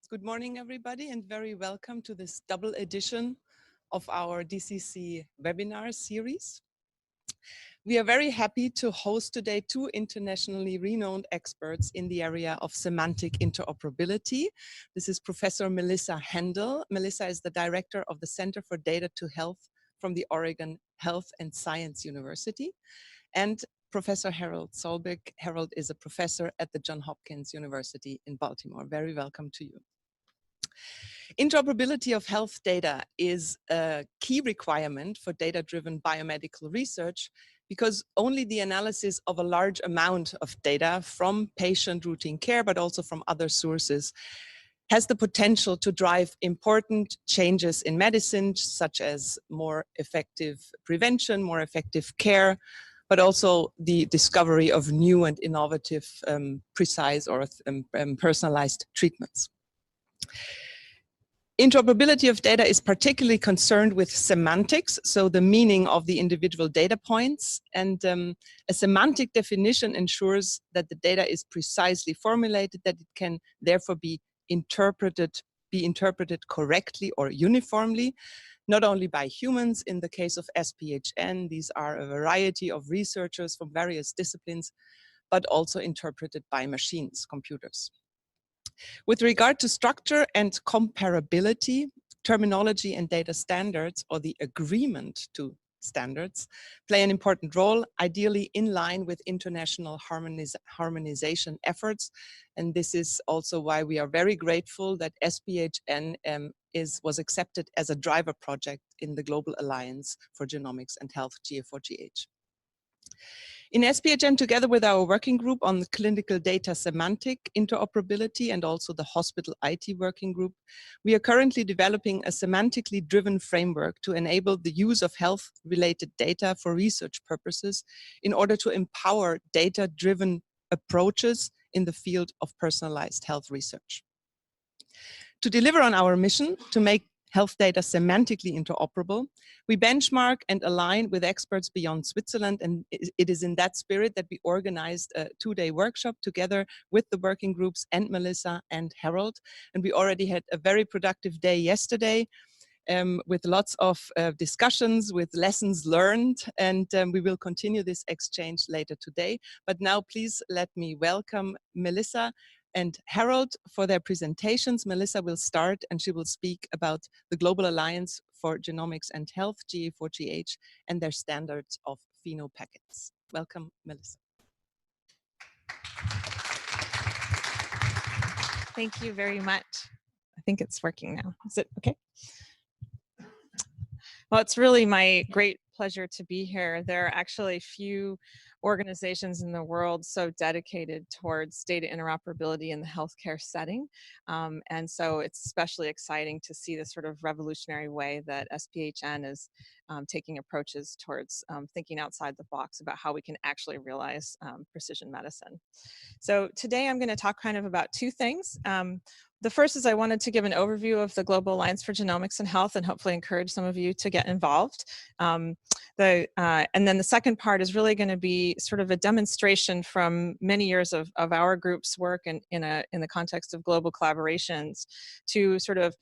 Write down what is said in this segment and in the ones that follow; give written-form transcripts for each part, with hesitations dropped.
Good morning, everybody, and very welcome to this double edition of our DCC webinar series. We are very happy to host today two internationally renowned experts in the area of semantic interoperability. This is Professor Melissa Haendel. Melissa is the director of the Center for Data to Health from the Oregon Health and Science University, and Professor Harold Solbeck. Harold is a professor at the Johns Hopkins University in Baltimore. Very welcome to you. Interoperability of health data is a key requirement for data-driven biomedical research because only the analysis of a large amount of data from patient routine care, but also from other sources, has the potential to drive important changes in medicine, such as more effective prevention, more effective care, but also the discovery of new and innovative, precise or personalized treatments. Interoperability of data is particularly concerned with semantics, so the meaning of the individual data points. And a semantic definition ensures that the data is precisely formulated, that it can therefore be interpreted correctly or uniformly, not only by humans. In the case of SPHN, these are a variety of researchers from various disciplines, but also interpreted by machines, computers. With regard to structure and comparability, terminology and data standards, or the agreement to standards, play an important role, ideally in line with international harmonization efforts. And this is also why we are very grateful that SPHN was accepted as a driver project in the Global Alliance for Genomics and Health, GA4GH. In SPHN, together with our working group on the clinical data semantic interoperability and also the hospital IT working group, we are currently developing a semantically driven framework to enable the use of health-related data for research purposes in order to empower data-driven approaches in the field of personalized health research. To deliver on our mission to make health data semantically interoperable, we benchmark and align with experts beyond Switzerland, and it is in that spirit that we organized a two-day workshop together with the working groups and Melissa and Harold. And we already had a very productive day yesterday with lots of discussions, with lessons learned, and we will continue this exchange later today. But now please let me welcome Melissa and Harold for their presentations. Melissa will start and she will speak about the Global Alliance for Genomics and Health, GA4GH, and their standards of Phenopackets. Welcome, Melissa. Thank you very much. I think it's working now. Is it okay? Well, it's really my great pleasure to be here. There are actually few organizations in the world so dedicated towards data interoperability in the healthcare setting. And so it's especially exciting to see the sort of revolutionary way that SPHN is taking approaches towards thinking outside the box about how we can actually realize precision medicine. So today I'm going to talk kind of about two things. The first is I wanted to give an overview of the Global Alliance for Genomics and Health and hopefully encourage some of you to get involved. And then the second part is really going to be sort of a demonstration from many years of our group's work in the context of global collaborations to sort of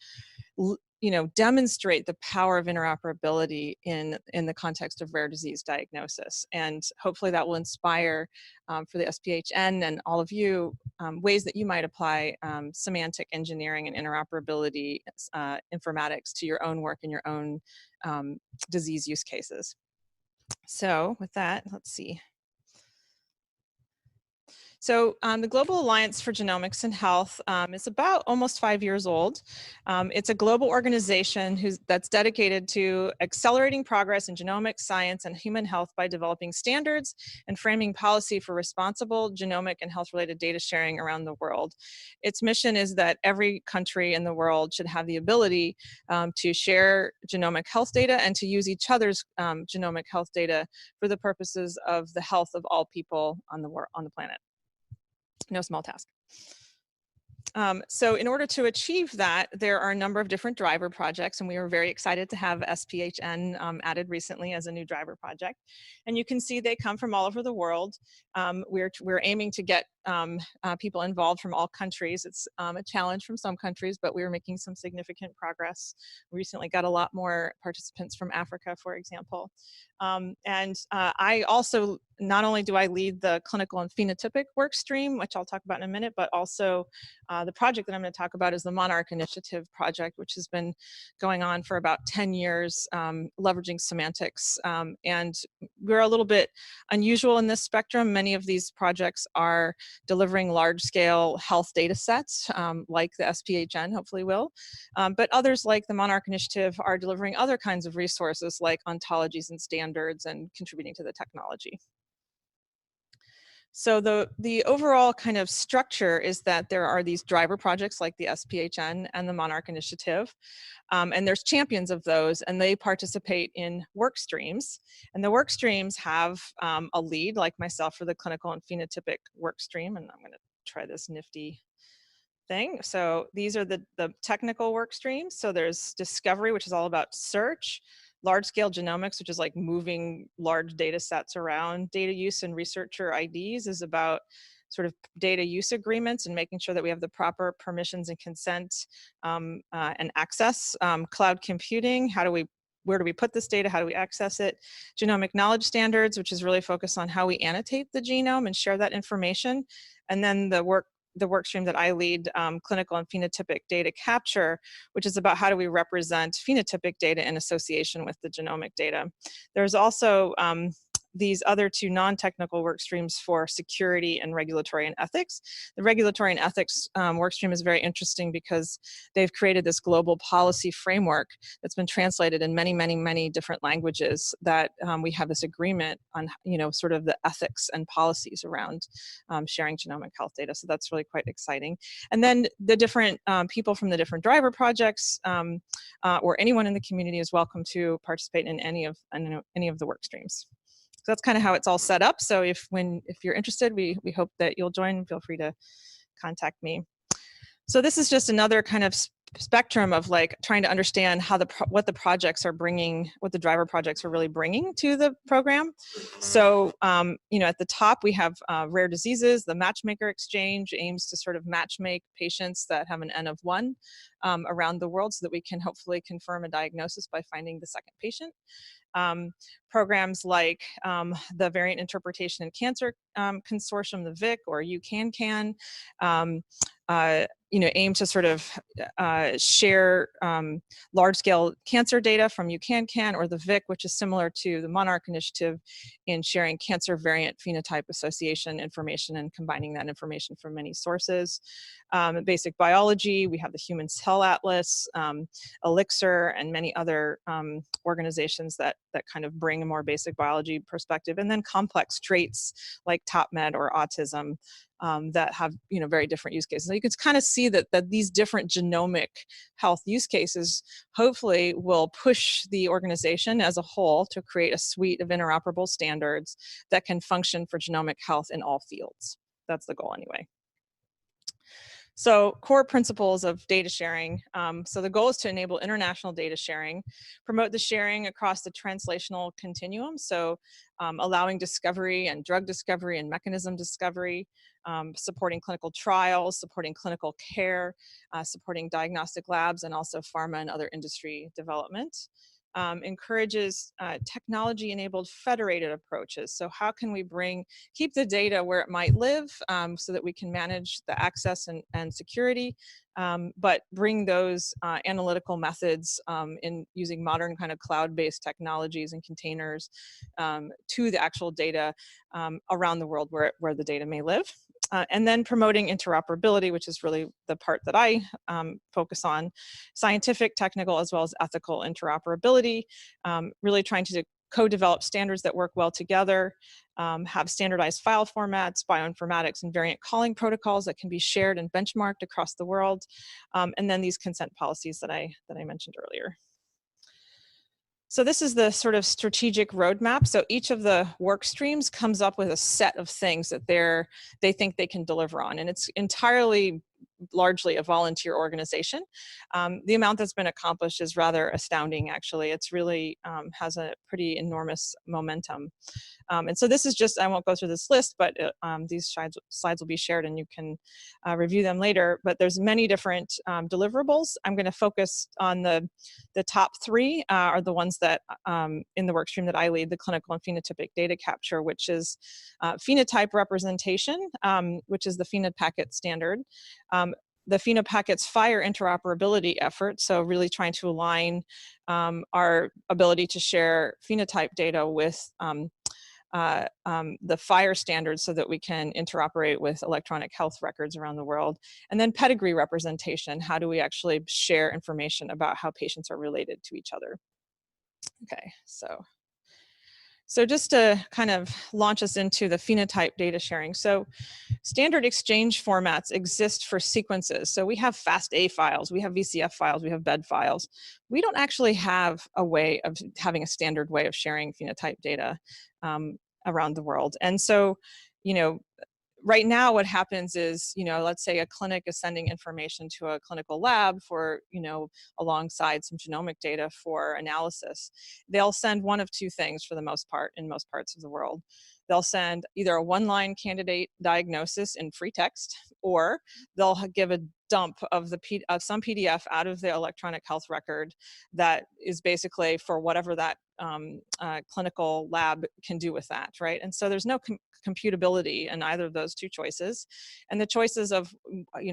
demonstrate the power of interoperability in the context of rare disease diagnosis. And hopefully that will inspire for the SPHN and all of you ways that you might apply semantic engineering and interoperability informatics to your own work and your own disease use cases. So with that, let's see. So the Global Alliance for Genomics and Health is about almost 5 years old. It's a global organization that's dedicated to accelerating progress in genomics, science, and human health by developing standards and framing policy for responsible genomic and health-related data sharing around the world. Its mission is that every country in the world should have the ability to share genomic health data and to use each other's genomic health data for the purposes of the health of all people on the planet. No small task. So in order to achieve that, there are a number of different driver projects, and we were very excited to have SPHN added recently as a new driver project. And you can see they come from all over the world. We're aiming to get people involved from all countries. It's a challenge from some countries, but we were making some significant progress. We recently got a lot more participants from Africa, for example. I also, not only do I lead the clinical and phenotypic work stream, which I'll talk about in a minute, but also the project that I'm going to talk about is the Monarch Initiative project, which has been going on for about 10 years, leveraging semantics. And we're a little bit unusual in this spectrum. Many of these projects are delivering large-scale health data sets, like the SPHN hopefully will. But others, like the Monarch Initiative, are delivering other kinds of resources like ontologies and standards and contributing to the technology. So the overall kind of structure is that there are these driver projects like the SPHN and the Monarch Initiative, and there's champions of those, and they participate in work streams. And the work streams have a lead, like myself, for the clinical and phenotypic work stream, and I'm going to try this nifty thing. So these are the technical work streams. So there's discovery, which is all about search. Large-scale genomics, which is like moving large data sets around. Data use and researcher IDs is about sort of data use agreements and making sure that we have the proper permissions and consent and access. Cloud computing, where do we put this data? How do we access it? Genomic knowledge standards, which is really focused on how we annotate the genome and share that information. And then the work stream that I lead, clinical and phenotypic data capture, which is about how do we represent phenotypic data in association with the genomic data. There's also these other two non-technical work streams for security and regulatory and ethics. The regulatory and ethics work stream is very interesting because they've created this global policy framework that's been translated in many, many, many different languages that we have this agreement on, sort of the ethics and policies around sharing genomic health data. So that's really quite exciting. And then the different people from the different driver projects or anyone in the community is welcome to participate in any of the work streams. So that's kind of how it's all set up. So if you're interested, we hope that you'll join. Feel free to contact me. So this is just another kind of spectrum of like trying to understand how what the projects are bringing, what the driver projects are really bringing to the program. So at the top we have rare diseases. The Matchmaker Exchange aims to sort of matchmake patients that have an N of 1 around the world so that we can hopefully confirm a diagnosis by finding the second patient. Programs like the Variant Interpretation in Cancer Consortium, the VIC, or UCAN, aim to sort of share large-scale cancer data from UCAN, or the VIC, which is similar to the Monarch Initiative in sharing cancer variant phenotype association information and combining that information from many sources. Basic biology, we have the Human Cell Atlas, Elixir, and many other organizations that kind of bring a more basic biology perspective, and then complex traits like TopMed or autism that have very different use cases. So you can kind of see that these different genomic health use cases hopefully will push the organization as a whole to create a suite of interoperable standards that can function for genomic health in all fields. That's the goal anyway. So core principles of data sharing. So the goal is to enable international data sharing, promote the sharing across the translational continuum. So allowing discovery and drug discovery and mechanism discovery, supporting clinical trials, supporting clinical care, supporting diagnostic labs, and also pharma and other industry development. Encourages technology-enabled federated approaches. So how can we keep the data where it might live so that we can manage the access and security, but bring those analytical methods in using modern kind of cloud-based technologies and containers to the actual data around the world where the data may live. And then promoting interoperability, which is really the part that I focus on, scientific, technical, as well as ethical interoperability, really trying to co-develop standards that work well together, have standardized file formats, bioinformatics, and variant calling protocols that can be shared and benchmarked across the world, and then these consent policies that I mentioned earlier. So this is the sort of strategic roadmap. So each of the work streams comes up with a set of things that they think they can deliver on. And it's entirely largely a volunteer organization. The amount that's been accomplished is rather astounding, actually. It's really has a pretty enormous momentum. And so this is just, I won't go through this list, but these slides will be shared and you can review them later. But there's many different deliverables. I'm going to focus on the top three are the ones that in the work stream that I lead, the clinical and phenotypic data capture, which is phenotype representation, which is the Phenopacket standard. The Phenopackets-FHIR interoperability effort, so really trying to align our ability to share phenotype data with the PHIR standards so that we can interoperate with electronic health records around the world. And then pedigree representation, how do we actually share information about how patients are related to each other? Okay, so just to kind of launch us into the phenotype data sharing. So standard exchange formats exist for sequences. So we have FASTA files, we have VCF files, we have BED files. We don't actually have a way of having a standard way of sharing phenotype data around the world. And so, right now what happens is, let's say a clinic is sending information to a clinical lab for, alongside some genomic data for analysis. They'll send one of two things for the most part in most parts of the world. They'll send either a one-line candidate diagnosis in free text, or they'll give a dump of some PDF out of the electronic health record that is basically for whatever that clinical lab can do with that, right? And so there's no computability in either of those two choices. And the choices of,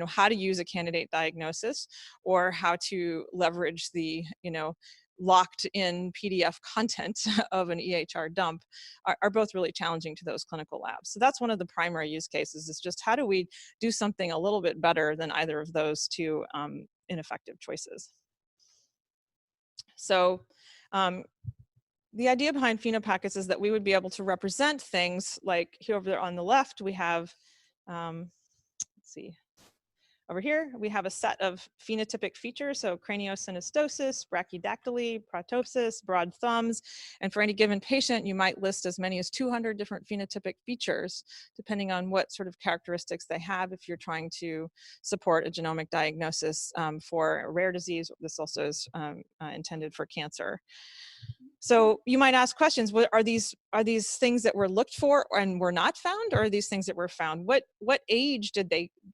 how to use a candidate diagnosis or how to leverage the, locked in PDF content of an EHR dump are both really challenging to those clinical labs. So that's one of the primary use cases, is just how do we do something a little bit better than either of those two ineffective choices. So the idea behind Phenopackets is that we would be able to represent things like here over there on the left, we have, let's see, over here, we have a set of phenotypic features, so craniosynostosis, brachydactyly, proptosis, broad thumbs, and for any given patient, you might list as many as 200 different phenotypic features, depending on what sort of characteristics they have if you're trying to support a genomic diagnosis for a rare disease. This also is intended for cancer. So you might ask questions, what are these things that were looked for and were not found, or are these things that were found? What age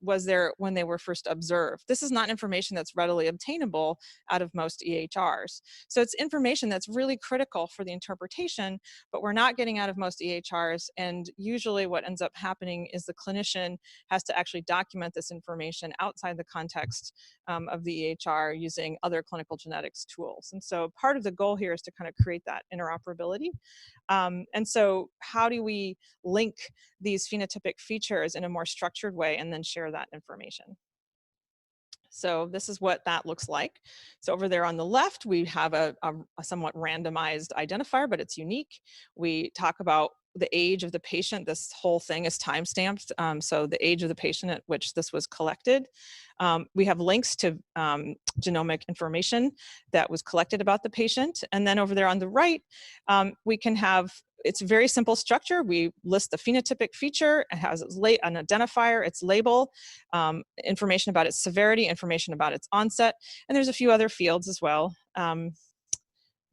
was there when they were first observed? This is not information that's readily obtainable out of most EHRs. So it's information that's really critical for the interpretation, but we're not getting out of most EHRs. And usually what ends up happening is the clinician has to actually document this information outside the context of the EHR using other clinical genetics tools. And so part of the goal here is to kind of create that interoperability. And so how do we link these phenotypic features in a more structured way and then share that information? So this is what that looks like. So over there on the left, we have a somewhat randomized identifier, but it's unique. We talk about the age of the patient. This whole thing is time-stamped. So the age of the patient at which this was collected. We have links to genomic information that was collected about the patient. And then over there on the right, we can have, it's a very simple structure. We list the phenotypic feature. It has an identifier, its label, information about its severity, information about its onset, and there's a few other fields as well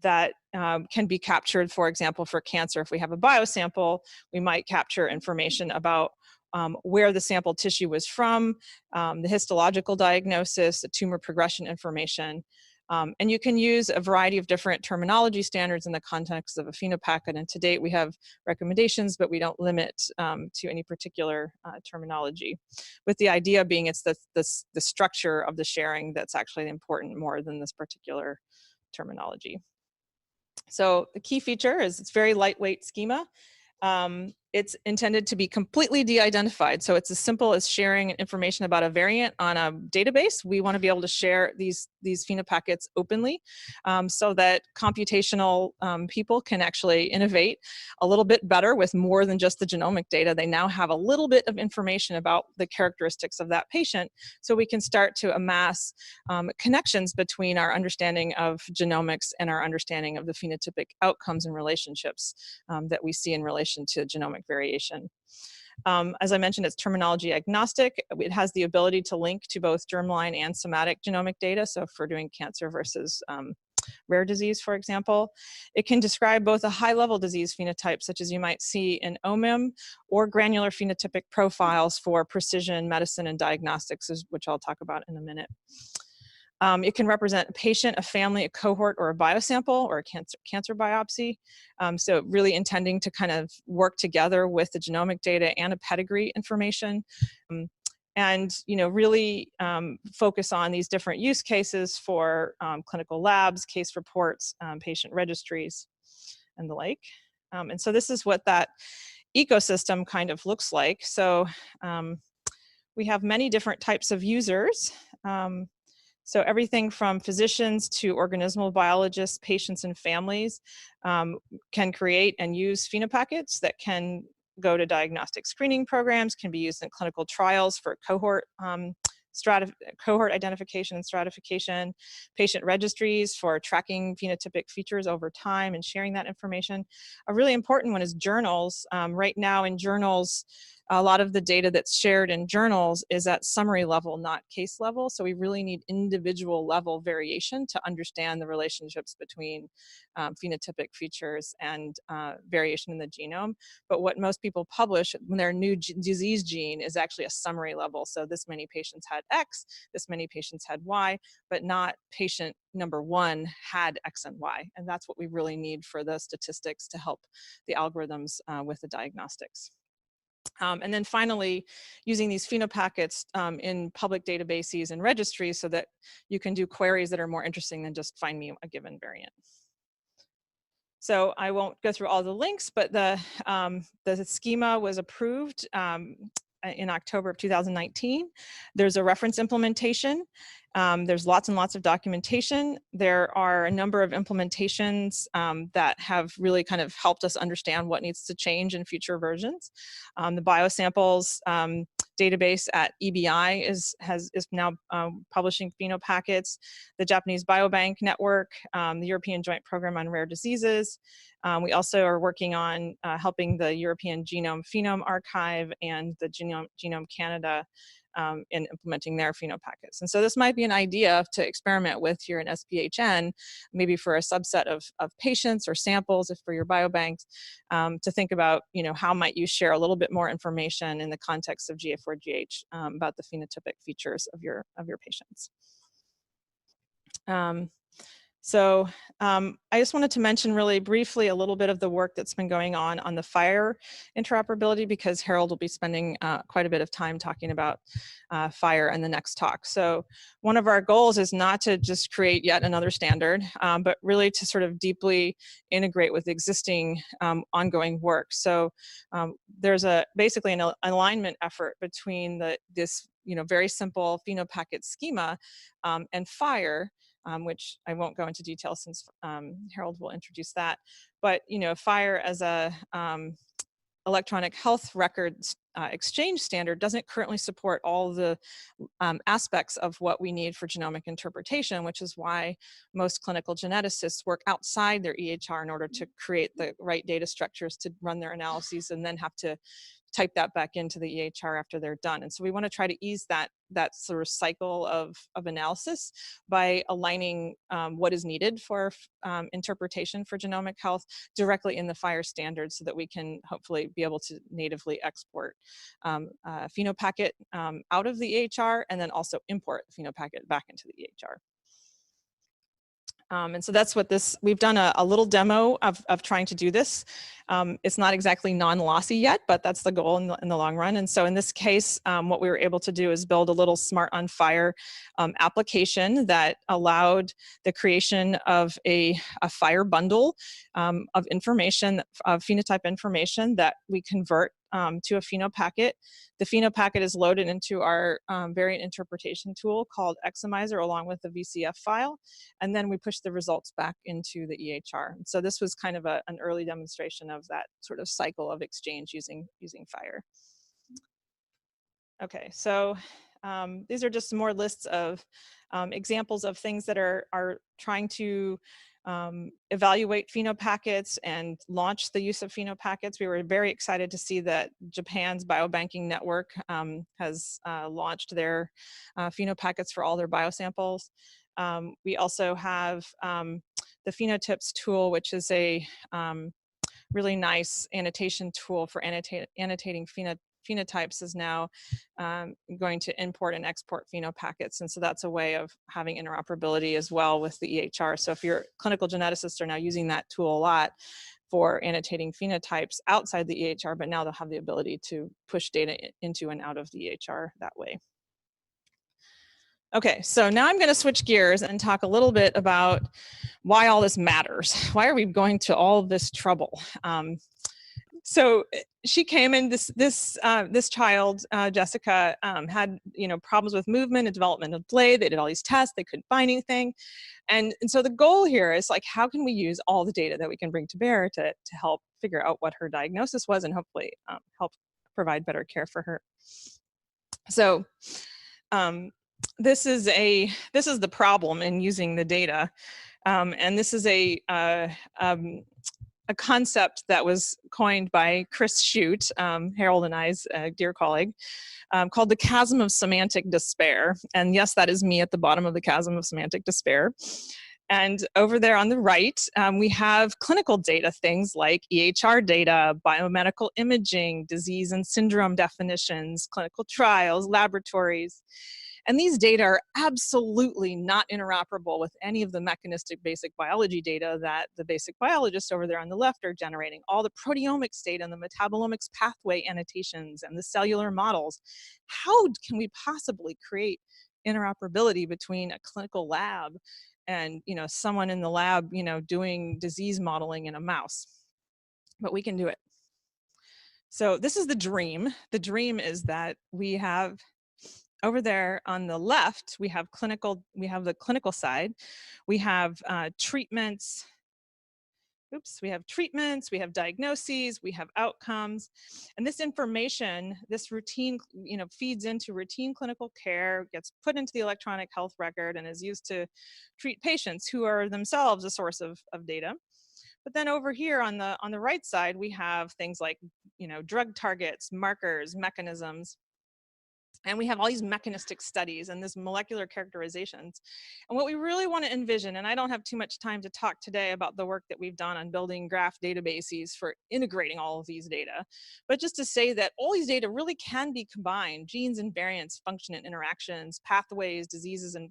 that can be captured. For example, for cancer, if we have a biosample, we might capture information about where the sample tissue was from, the histological diagnosis, the tumor progression information. And you can use a variety of different terminology standards in the context of a Phenopacket. And to date, we have recommendations, but we don't limit to any particular terminology. With the idea being it's the structure of the sharing that's actually important more than this particular terminology. So the key feature is it's very lightweight schema. It's intended to be completely de-identified. So it's as simple as sharing information about a variant on a database. We want to be able to share these Phenopackets openly so that computational people can actually innovate a little bit better with more than just the genomic data. They now have a little bit of information about the characteristics of that patient, so we can start to amass connections between our understanding of genomics and our understanding of the phenotypic outcomes and relationships that we see in relation to genomic variation. As I mentioned, it's terminology agnostic. It has the ability to link to both germline and somatic genomic data. So if we're doing cancer versus rare disease, for example, it can describe both a high-level disease phenotype, such as you might see in OMIM, or granular phenotypic profiles for precision medicine and diagnostics, which I'll talk about in a minute. It can represent a patient, a family, a cohort, or a biosample, or a cancer biopsy. So really intending to kind of work together with the genomic data and a pedigree information. And really focus on these different use cases for clinical labs, case reports, patient registries, and the like. And so this is what that ecosystem kind of looks like. So we have many different types of users. So everything from physicians to organismal biologists, patients, and families can create and use phenopackets that can go to diagnostic screening programs, can be used in clinical trials for cohort identification and stratification, patient registries for tracking phenotypic features over time and sharing that information. A really important one is journals. Right now in journals, a lot of the data that's shared in journals is at summary level, not case level. So we really need individual level variation to understand the relationships between phenotypic features and variation in the genome. But what most people publish when their new disease gene is actually a summary level. So this many patients had X, this many patients had Y, but not patient number one had X and Y. And that's what we really need for the statistics to help the algorithms with the diagnostics. And then finally, using these phenopackets in public databases and registries so that you can do queries that are more interesting than just find me a given variant. So I won't go through all the links, but the schema was approved in October of 2019. There's a reference implementation. There's lots and lots of documentation. There are a number of implementations that have really kind of helped us understand what needs to change in future versions. The biosamples database at EBI is now publishing phenopackets. The Japanese Biobank Network, the European Joint Program on Rare Diseases. We also are working on helping the European Genome Phenome Archive and the Genome Canada in implementing their phenopackets. And so this might be an idea to experiment with here in SPHN, maybe for a subset of patients or samples, if for your biobanks, to think about, how might you share a little bit more information in the context of GA4GH about the phenotypic features of your patients. So I just wanted to mention really briefly a little bit of the work that's been going on the PHIR interoperability, because Harold will be spending quite a bit of time talking about PHIR in the next talk. So one of our goals is not to just create yet another standard, but really to sort of deeply integrate with existing ongoing work. So there's basically an alignment effort between this very simple Phenopacket schema and PHIR. Which I won't go into detail since Harold will introduce that. But PHIR as a electronic health records exchange standard doesn't currently support all the aspects of what we need for genomic interpretation, which is why most clinical geneticists work outside their EHR in order to create the right data structures to run their analyses and then have to type that back into the EHR after they're done. And so we want to try to ease that sort of cycle of analysis by aligning what is needed for interpretation for genomic health directly in the PHIR standard, so that we can hopefully be able to natively export Phenopacket out of the EHR and then also import Phenopacket back into the EHR. And so that's what we've done a little demo of trying to do this. It's not exactly non-lossy yet, but that's the goal in the long run. And so in this case, what we were able to do is build a little Smart on PHIR application that allowed the creation of a PHIR bundle of information, of phenotype information that we convert to a Phenopacket. The Phenopacket is loaded into our variant interpretation tool called Exomizer along with the VCF file, and then we push the results back into the EHR. So this was kind of an early demonstration of that sort of cycle of exchange using PHIR. Okay, so these are just more lists of examples of things that are trying to evaluate phenopackets and launch the use of phenopackets. We were very excited to see that Japan's biobanking network has launched their phenopackets for all their biosamples. We also have the Phenotypes tool, which is a really nice annotation tool for annotating phenotypes, is now going to import and export phenopackets. And so that's a way of having interoperability as well with the EHR. So if your clinical geneticists are now using that tool a lot for annotating phenotypes outside the EHR, but now they'll have the ability to push data into and out of the EHR that way. Okay, so now I'm going to switch gears and talk a little bit about why all this matters. Why are we going to all this trouble? So she came in, this child, Jessica, had problems with movement and developmental delay. They did all these tests, they couldn't find anything. And so the goal here is like, how can we use all the data that we can bring to bear to help figure out what her diagnosis was and hopefully help provide better care for her. So this is the problem in using the data, and this is a concept that was coined by Chris Shute, Harold and I's dear colleague, called the chasm of semantic despair. And yes, that is me at the bottom of the chasm of semantic despair. And over there on the right, we have clinical data, things like EHR data, biomedical imaging, disease and syndrome definitions, clinical trials, laboratories. And these data are absolutely not interoperable with any of the mechanistic basic biology data that the basic biologists over there on the left are generating. All the proteomics data and the metabolomics pathway annotations and the cellular models. How can we possibly create interoperability between a clinical lab and someone in the lab doing disease modeling in a mouse? But we can do it. So this is the dream. The dream is that we have over there on the left, we have the clinical side. We have treatments. Oops, we have treatments, we have diagnoses, we have outcomes. And this information, this routine, feeds into routine clinical care, gets put into the electronic health record and is used to treat patients who are themselves a source of data. But then over here on the right side, we have things like, drug targets, markers, mechanisms. And we have all these mechanistic studies and this molecular characterizations. And what we really want to envision, and I don't have too much time to talk today about the work that we've done on building graph databases for integrating all of these data, but just to say that all these data really can be combined: genes and variants, function and interactions, pathways, diseases and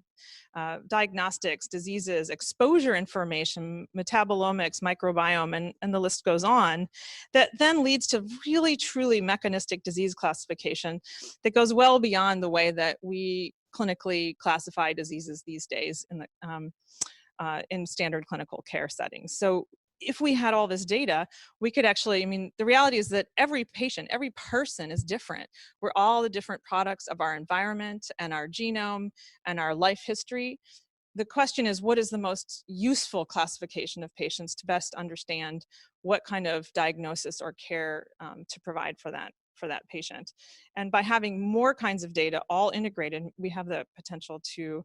diagnostics, diseases, exposure information, metabolomics, microbiome, and the list goes on, that then leads to really truly mechanistic disease classification that goes well beyond the way that we clinically classify diseases these days in standard clinical care settings. So if we had all this data, we could actually, the reality is that every patient, every person is different. We're all the different products of our environment and our genome and our life history. The question is, what is the most useful classification of patients to best understand what kind of diagnosis or care to provide for that patient? And by having more kinds of data all integrated, we have the potential to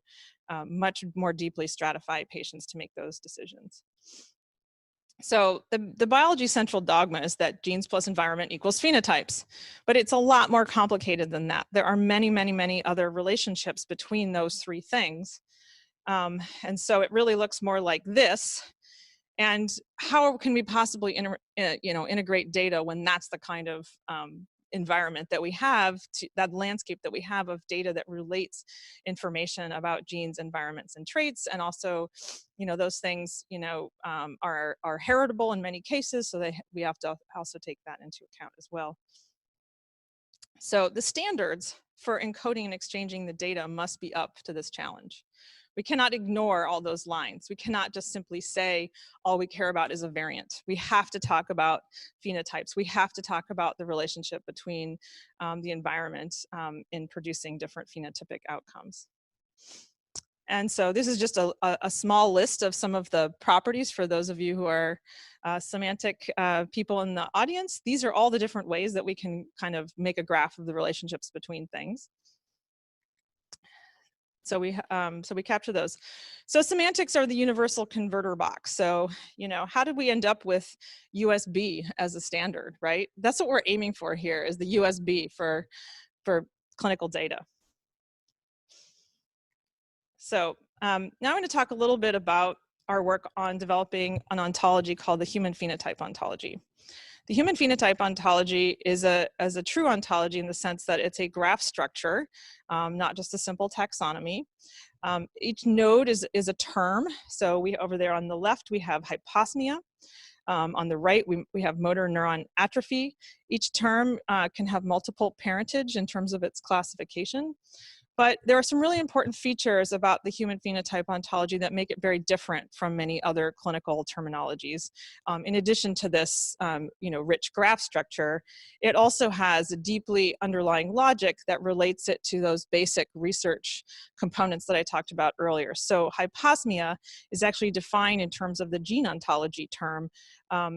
much more deeply stratify patients to make those decisions. So the biology central dogma is that genes plus environment equals phenotypes, but it's a lot more complicated than that. There are many, many, many other relationships between those three things. And so it really looks more like this. And how can we possibly integrate data when that's the kind of environment that we have, that landscape that we have of data that relates information about genes, environments, and traits, and also, those things, are heritable in many cases, so we have to also take that into account as well. So the standards for encoding and exchanging the data must be up to this challenge. We cannot ignore all those lines. We cannot just simply say all we care about is a variant. We have to talk about phenotypes. We have to talk about the relationship between the environment in producing different phenotypic outcomes. And so this is just a small list of some of the properties for those of you who are semantic people in the audience. These are all the different ways that we can kind of make a graph of the relationships between things. So we capture those. So semantics are the universal converter box. So, you know, how did we end up with USB as a standard, right? That's what we're aiming for here, is the USB for clinical data. So now I'm going to talk a little bit about our work on developing an ontology called the human phenotype ontology. The human phenotype ontology is a true ontology in the sense that it's a graph structure, not just a simple taxonomy. Each node is a term. So over there on the left, we have hyposmia. On the right, we have motor neuron atrophy. Each term can have multiple parentage in terms of its classification. But there are some really important features about the human phenotype ontology that make it very different from many other clinical terminologies. In addition to this, you know, rich graph structure, it also has a deeply underlying logic that relates it to those basic research components that I talked about earlier. So hyposmia is actually defined in terms of the gene ontology term,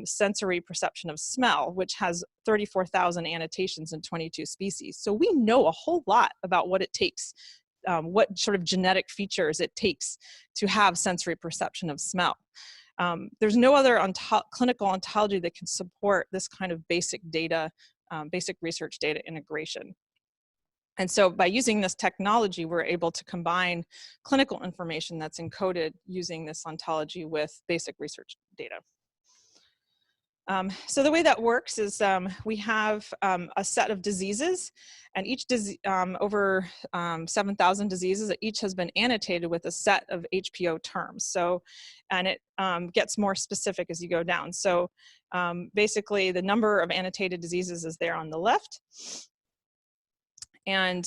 sensory perception of smell, which has 34,000 annotations in 22 species. So we know a whole lot about what it takes, what sort of genetic features it takes to have sensory perception of smell. There's no other clinical ontology that can support this kind of basic data, basic research data integration. And so by using this technology, we're able to combine clinical information that's encoded using this ontology with basic research data. So the way that works is we have a set of diseases, and each over 7,000 diseases, each has been annotated with a set of HPO terms. So, and it gets more specific as you go down. So basically the number of annotated diseases is there on the left. And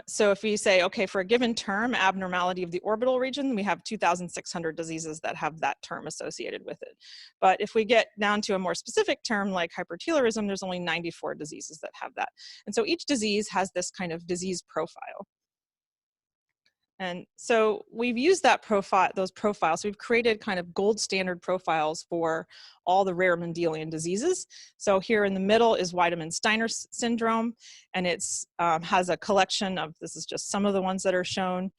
so if we say, okay, for a given term, abnormality of the orbital region, we have 2,600 diseases that have that term associated with it. But if we get down to a more specific term like hypertelorism, there's only 94 diseases that have that. And so each disease has this kind of disease profile. And so we've used that those profiles. We've created kind of gold standard profiles for all the rare Mendelian diseases. So here in the middle is Wiedemann-Steiner syndrome, and it's has a collection of, this is just some of the ones that are shown,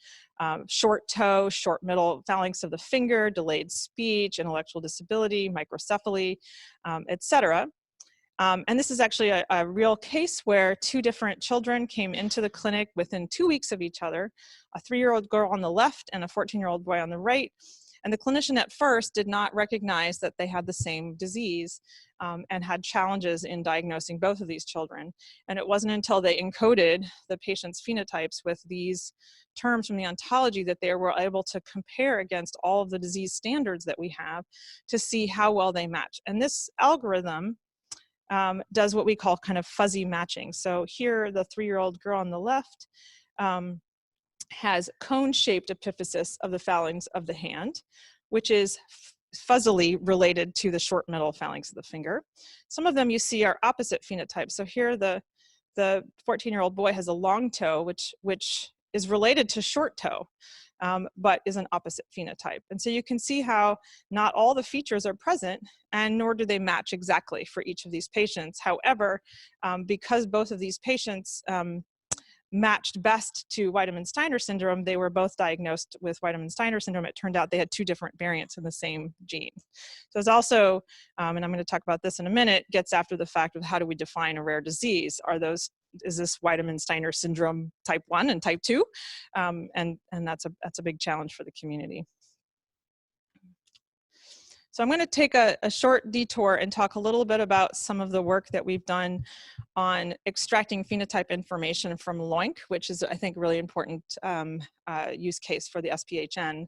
short toe, short middle phalanx of the finger, delayed speech, intellectual disability, microcephaly, etc. And this is actually a real case where two different children came into the clinic within 2 weeks of each other, a 3-year-old girl on the left and a 14-year-old boy on the right. And the clinician at first did not recognize that they had the same disease and had challenges in diagnosing both of these children. And it wasn't until they encoded the patient's phenotypes with these terms from the ontology that they were able to compare against all of the disease standards that we have to see how well they match. And this algorithm does what we call kind of fuzzy matching. So here, the 3-year-old girl on the left has cone-shaped epiphysis of the phalanx of the hand, which is fuzzily related to the short middle phalanx of the finger. Some of them you see are opposite phenotypes. So here, the 14-year-old boy has a long toe, which is related to short toe. But is an opposite phenotype. And so you can see how not all the features are present, and nor do they match exactly for each of these patients. However, because both of these patients matched best to Wiedemann-Steiner syndrome, they were both diagnosed with Wiedemann-Steiner syndrome. It turned out they had 2 different variants in the same gene. So it's also, and I'm going to talk about this in a minute, gets after the fact of how do we define a rare disease? Is this Wiedemann-Steiner syndrome type 1 and type 2? And that's a big challenge for the community. So I'm going to take a short detour and talk a little bit about some of the work that we've done on extracting phenotype information from LOINC, which is, I think, a really important use case for the SPHN,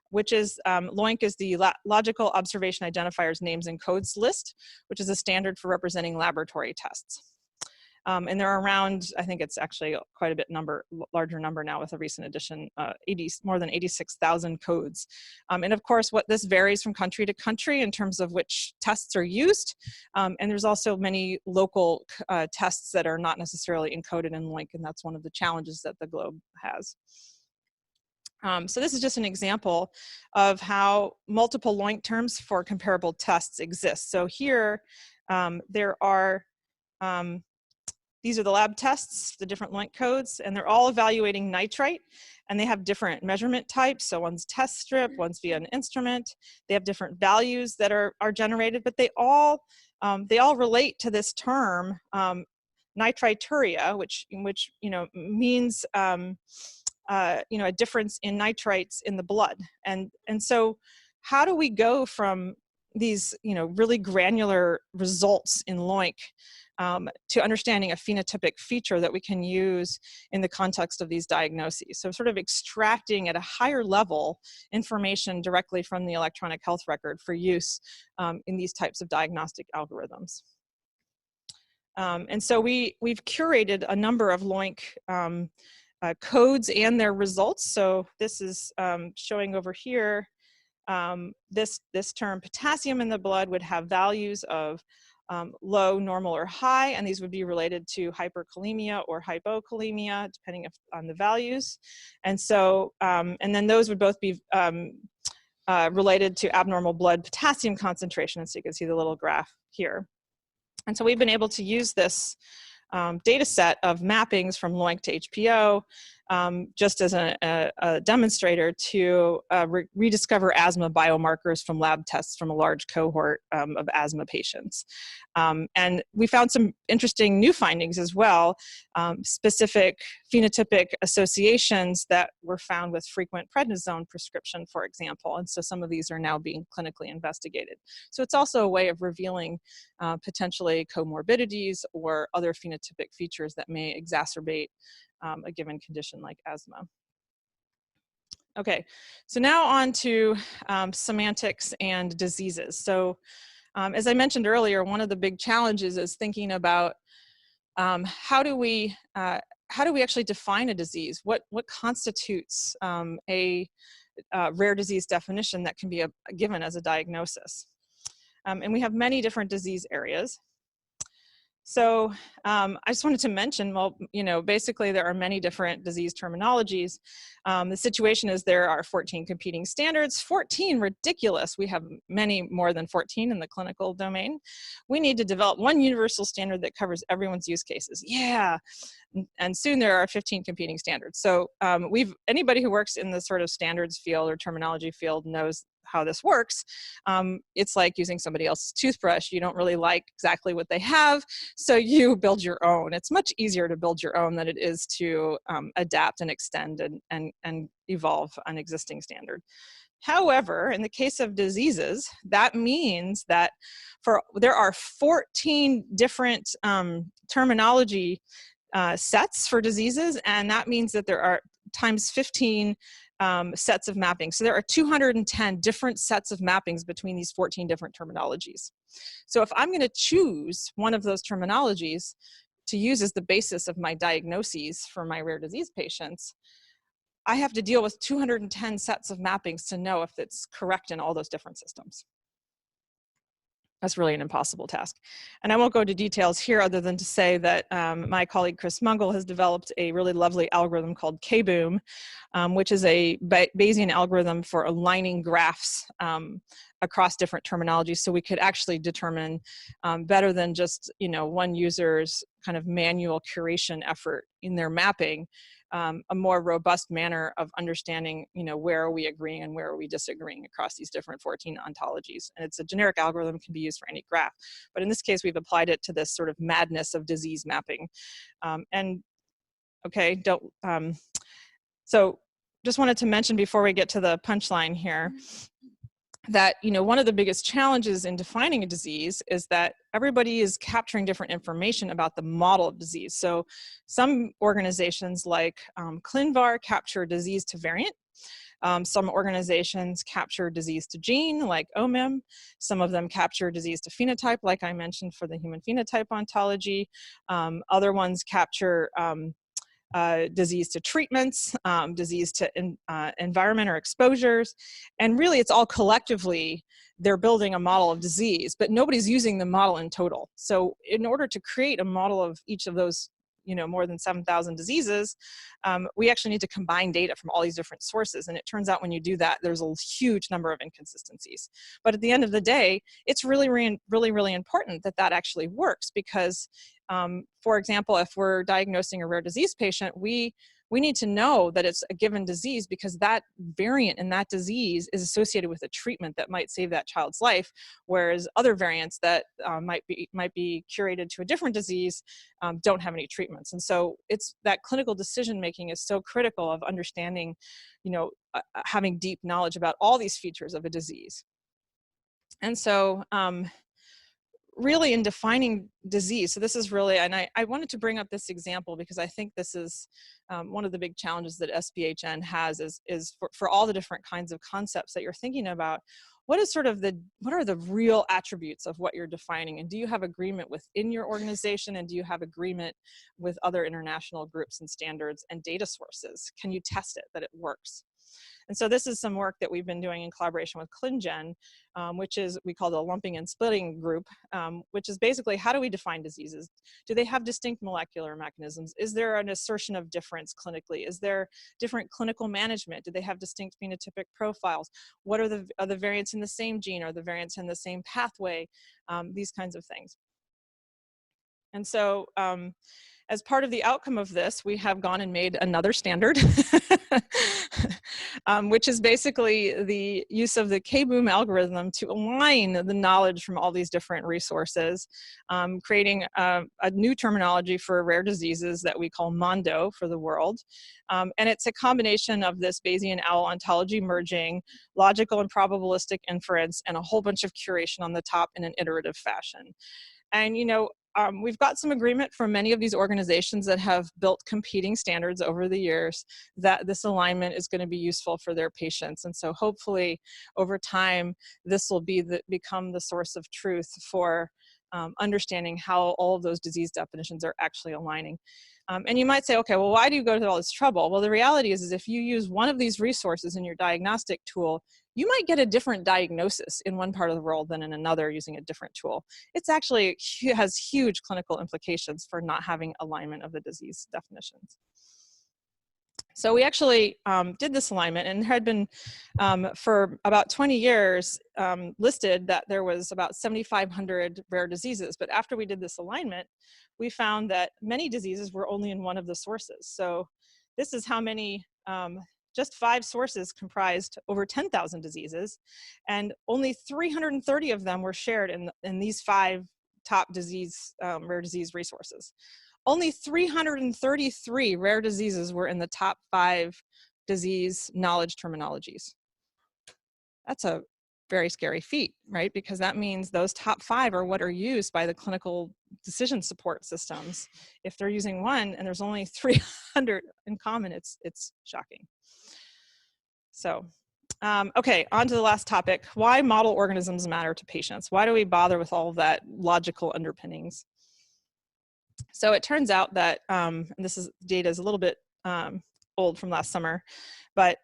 which is, LOINC is the Logical Observation Identifiers Names and Codes list, which is a standard for representing laboratory tests. And there are around, I think it's actually quite a bit larger number now with a recent addition, more than 86,000 codes. And of course, this varies from country to country in terms of which tests are used. And there's also many local tests that are not necessarily encoded in LOINC, and that's one of the challenges that the globe has. So this is just an example of how multiple LOINC terms for comparable tests exist. So here, there are these are the lab tests, the different LOINC codes, and they're all evaluating nitrite, and they have different measurement types. So one's test strip, one's via an instrument. They have different values that are generated, but they all relate to this term, nitrituria, which means a difference in nitrites in the blood. And so how do we go from these really granular results in LOINC to understanding a phenotypic feature that we can use in the context of these diagnoses? So sort of extracting at a higher level information directly from the electronic health record for use in these types of diagnostic algorithms. And so we've curated a number of LOINC codes and their results. So this is showing over here, this term potassium in the blood would have values of low, normal, or high, and these would be related to hyperkalemia or hypokalemia, depending on the values. And so, and then those would both be related to abnormal blood potassium concentration. And so you can see the little graph here. And so we've been able to use this data set of mappings from LOINC to HPO just as a demonstrator to rediscover asthma biomarkers from lab tests from a large cohort of asthma patients. And we found some interesting new findings as well, specific phenotypic associations that were found with frequent prednisone prescription, for example. And so some of these are now being clinically investigated. So it's also a way of revealing potentially comorbidities or other phenotypic features that may exacerbate a given condition like asthma. Okay, so now on to semantics and diseases. So as I mentioned earlier, one of the big challenges is thinking about how do we actually define a disease? What constitutes a rare disease definition that can be given as a diagnosis? And we have many different disease areas. So I just wanted to mention, well, basically there are many different disease terminologies. The situation is there are 14 competing standards. 14, ridiculous. We have many more than 14 in the clinical domain. We need to develop one universal standard that covers everyone's use cases. Yeah. And soon there are 15 competing standards. So anybody who works in the sort of standards field or terminology field knows how this works. It's like using somebody else's toothbrush. You don't really like exactly what they have, so you build your own. It's much easier to build your own than it is to adapt and extend and evolve an existing standard. However, in the case of diseases, that means that there are 14 different terminology sets for diseases, and that means that there are times 15 sets of mappings. So there are 210 different sets of mappings between these 14 different terminologies. So if I'm going to choose one of those terminologies to use as the basis of my diagnoses for my rare disease patients, I have to deal with 210 sets of mappings to know if it's correct in all those different systems. That's really an impossible task. And I won't go into details here other than to say that my colleague Chris Mungle has developed a really lovely algorithm called KBOOM, which is a Bayesian algorithm for aligning graphs across different terminologies, so we could actually determine better than just one user's kind of manual curation effort in their mapping, a more robust manner of understanding, where are we agreeing and where are we disagreeing across these different 14 ontologies. And it's a generic algorithm, can be used for any graph. But in this case, we've applied it to this sort of madness of disease mapping. So just wanted to mention before we get to the punchline here, that one of the biggest challenges in defining a disease is that everybody is capturing different information about the model of disease. So some organizations like ClinVar capture disease to variant. Some organizations capture disease to gene, like OMIM. Some of them capture disease to phenotype, like I mentioned for the human phenotype ontology. Other ones capture disease to treatments, disease to environment or exposures. And really it's all collectively, they're building a model of disease, but nobody's using the model in total. So in order to create a model of each of those, more than 7,000 diseases, we actually need to combine data from all these different sources. And it turns out when you do that, there's a huge number of inconsistencies. But at the end of the day, it's really, really, really important that that actually works, because For example, if we're diagnosing a rare disease patient, we need to know that it's a given disease because that variant in that disease is associated with a treatment that might save that child's life, whereas other variants that might be curated to a different disease don't have any treatments. And so it's that clinical decision making is so critical of understanding, having deep knowledge about all these features of a disease. And so really in defining disease, so this is really, and I wanted to bring up this example because I think this is one of the big challenges that SPHN has is for all the different kinds of concepts that you're thinking about, what are the real attributes of what you're defining, and do you have agreement within your organization, and do you have agreement with other international groups and standards and data sources? Can you test it that it works? And so this is some work that we've been doing in collaboration with ClinGen, which is, we call the lumping and splitting group, which is basically, how do we define diseases? Do they have distinct molecular mechanisms? Is there an assertion of difference clinically? Is there different clinical management? Do they have distinct phenotypic profiles? What are the variants in the same gene? Are the variants in the same pathway? These kinds of things. And so as part of the outcome of this, we have gone and made another standard, which is basically the use of the K-boom algorithm to align the knowledge from all these different resources, creating a new terminology for rare diseases that we call Mondo for the world. And it's a combination of this Bayesian owl ontology merging, logical and probabilistic inference, and a whole bunch of curation on the top in an iterative fashion. And we've got some agreement from many of these organizations that have built competing standards over the years that this alignment is going to be useful for their patients. And so hopefully over time, this will become the source of truth for understanding how all of those disease definitions are actually aligning. And you might say, okay, well, why do you go to all this trouble? Well, the reality is if you use one of these resources in your diagnostic tool, you might get a different diagnosis in one part of the world than in another using a different tool. It's actually has huge clinical implications for not having alignment of the disease definitions. So we actually did this alignment, and there had been for about 20 years listed that there was about 7,500 rare diseases. But after we did this alignment, we found that many diseases were only in one of the sources. So this is how many, just 5 sources comprised over 10,000 diseases, and only 330 of them were shared in these 5 top disease, rare disease resources. Only 333 rare diseases were in the top 5 disease knowledge terminologies. That's a very scary feat, right? Because that means those top 5 are what are used by the clinical decision support systems. If they're using one and there's only 300 in common, it's shocking. So, okay, on to the last topic. Why model organisms matter to patients? Why do we bother with all of that logical underpinnings? So it turns out that, and data is a little bit old from last summer, but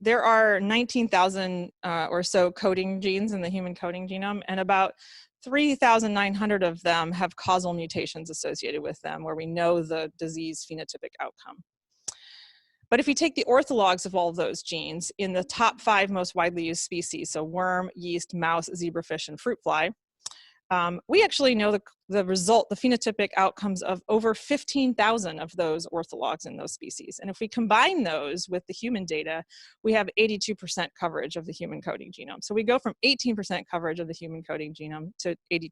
there are 19,000 or so coding genes in the human coding genome, and about 3,900 of them have causal mutations associated with them where we know the disease phenotypic outcome. But if you take the orthologs of all of those genes in the top 5 most widely used species, so worm, yeast, mouse, zebrafish, and fruit fly, we actually know the phenotypic outcomes of over 15,000 of those orthologs in those species. And if we combine those with the human data, we have 82% coverage of the human coding genome. So we go from 18% coverage of the human coding genome to 82%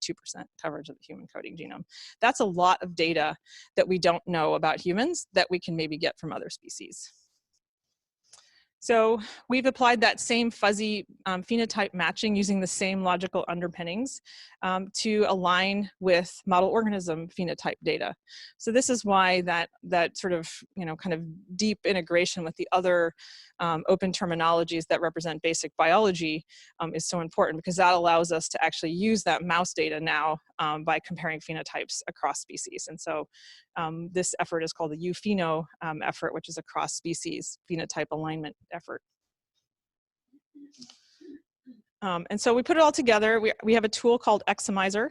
coverage of the human coding genome. That's a lot of data that we don't know about humans that we can maybe get from other species. So we've applied that same fuzzy phenotype matching using the same logical underpinnings to align with model organism phenotype data. So this is why that sort of, kind of deep integration with the other open terminologies that represent basic biology is so important, because that allows us to actually use that mouse data now by comparing phenotypes across species. And so this effort is called the UPheno effort, which is a cross-species phenotype alignment effort. And so we put it all together. We have a tool called Exomizer.